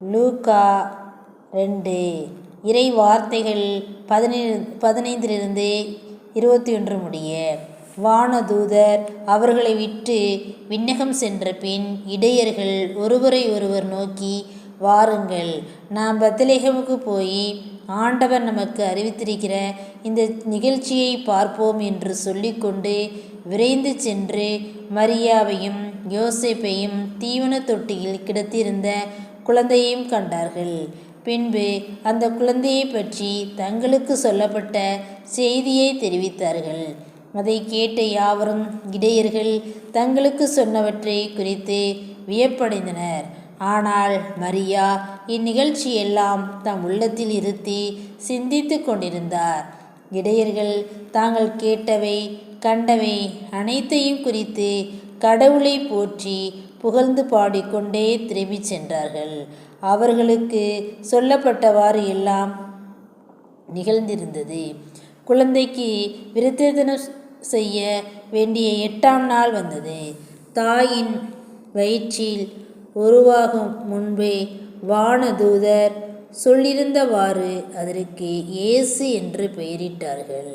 லூக்கா 2 இறை வார்த்தைகள் 15-21 முடிய. வானதூதர் அவர்களை விட்டு விண்ணகம் சென்ற பின் இடையர்கள் ஒருவரை ஒருவர் நோக்கி, வாருங்கள், நாம் பெத்லகேமுக்கு போய் ஆண்டவர் நமக்கு அறிவித்திருக்கிற இந்த நிகழ்ச்சியை பார்ப்போம் என்று சொல்லிக்கொண்டு விரைந்து சென்று மரியாவையும் யோசேப்பையும் தீவன தொட்டியில் கிடத்திருந்த குழந்தையையும் கண்டார்கள். பின்பு அந்த குழந்தையை பற்றி தங்களுக்கு சொல்லப்பட்ட செய்தியை தெரிவித்தார்கள். அதை கேட்ட யாவரும் இடையர்கள் தங்களுக்கு சொன்னவற்றை குறித்து வியப்படைந்தனர். ஆனால் மரியா இந்நிகழ்ச்சியெல்லாம் தம் உள்ளத்தில் இருத்தி சிந்தித்து கொண்டிருந்தார். இடையர்கள் தாங்கள் கேட்டவை கண்டவை அனைத்தையும் குறித்து கடவுளை போற்றி புகழ்ந்து பாடிக்கொண்டே திரும்பிச் சென்றார்கள். அவர்களுக்கு சொல்லப்பட்டவாறு எல்லாம் நிகழ்ந்திருந்தது. குழந்தைக்கு விருத்தேதனம் செய்ய வேண்டிய 8ஆம் நாள் வந்தது. தாயின் வயிற்றில் உருவாகும் முன்பே வானதூதர் சொல்லியிருந்தவாறு அதற்கு இயேசு என்று பெயரிட்டார்கள்.